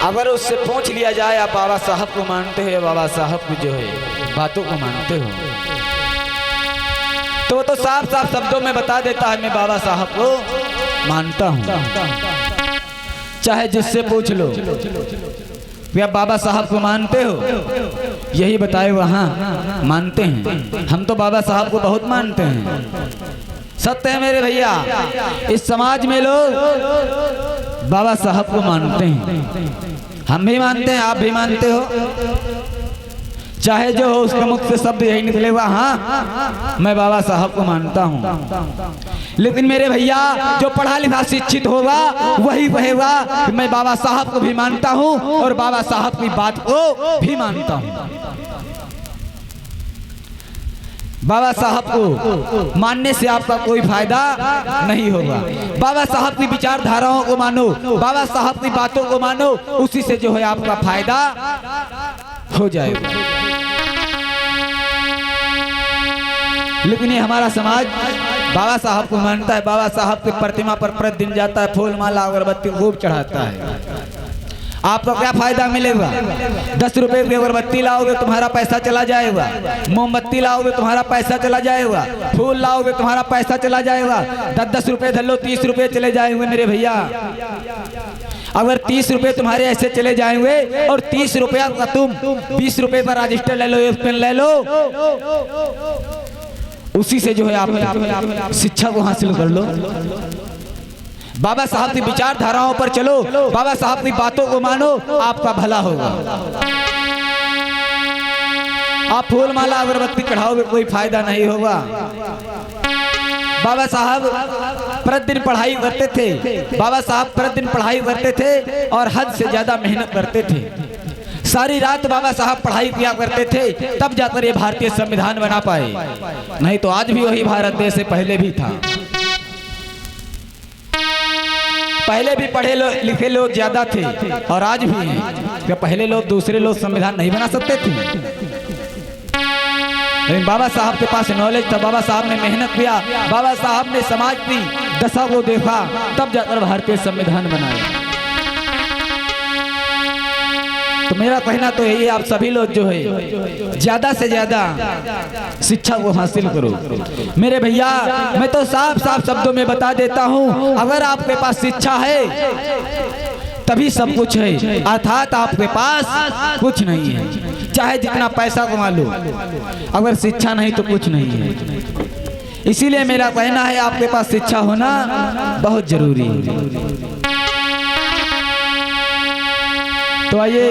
अगर उससे पूछ लिया जाए आप बाबा साहब को मानते हो या बाबा साहब की जो है बातों को मानते हो, तो वो तो साफ साफ शब्दों में बता देता है मैं बाबा साहब को मानता हूँ। चाहे जिससे पूछ लो कि आप बाबा साहब को मानते हो, यही बताए वहाँ मानते हैं। हम तो बाबा साहब को बहुत मानते हैं। सत्य है मेरे भैया, इस समाज में लोग बाबा साहब को मानते हैं। हम भी मानते हैं, आप भी मानते हो। चाहे जो हो उसके मुख से शब्द यही निकलेगा, हाँ मैं बाबा साहब को मानता हूँ। लेकिन मेरे भैया जो पढ़ा लिखा शिक्षित होगा वही कहेगा कि मैं बाबा साहब को भी मानता हूँ और बाबा साहब की बात को भी मानता हूँ। बाबा साहब को मानने से आपका कोई फायदा नहीं होगा। बाबा साहब की विचारधाराओं को मानो, बाबा साहब की बातों को मानो, उसी से जो है आपका फायदा हो जाएगा। लेकिन ये हमारा समाज बाबा साहब को मानता है, बाबा साहब की प्रतिमा पर प्रतिदिन जाता है, फूल माला अगरबत्ती खूब चढ़ाता है। आपको क्या फायदा मिलेगा? 10 रुपए की अगरबत्ती लाओगे तुम्हारा पैसा चला जाएगा, मोमबत्ती लाओगे तुम्हारा पैसा चला जाएगा, फूल लाओगे तुम्हारा पैसा चला जाएगा। 10-10 रुपए धर लो, 30 रुपए चले जाएंगे मेरे भैया। अगर 30 रुपए तुम्हारे ऐसे चले जाएंगे और 30 रुपया का तुम 20 रुपए पर रजिस्टर ले लो, एक पेन ले लो, उसी से जो है आप शिक्षा को हासिल कर लो। बाबा साहब की विचारधाराओं पर चलो, बाबा साहब की बातों को मानो, आपका भला होगा। आप फूल माला अगरबत्ती चढ़ाओगे कोई फायदा नहीं होगा। बाबा साहब प्रतिदिन पढ़ाई करते थे, बाबा साहब प्रतिदिन पढ़ाई करते थे और हद से ज्यादा मेहनत करते थे। सारी रात बाबा साहब पढ़ाई किया करते थे, तब जाकर ये भारतीय संविधान बना पाए, नहीं तो आज भी वही भारत देश से पहले भी था। पहले भी पढ़े लिखे लोग ज्यादा थे और आज भी हैं। क्या पहले लोग दूसरे लोग संविधान नहीं बना सकते थे? लेकिन बाबा साहब के पास नॉलेज था, बाबा साहब ने मेहनत किया, बाबा साहब ने समाज की दशा को देखा, तब जाकर भारतीय संविधान बनाया। तो मेरा कहना तो यही है, आप सभी लोग जो है ज्यादा से ज्यादा शिक्षा को हासिल करो। मेरे भैया मैं तो साफ साफ शब्दों में बता देता हूँ, अगर आपके पास शिक्षा है तभी सब कुछ है, अर्थात आपके पास कुछ नहीं है। चाहे जितना पैसा कमा लो, अगर शिक्षा नहीं तो कुछ नहीं है। इसीलिए मेरा कहना है आपके पास शिक्षा होना बहुत जरूरी है। तो आइए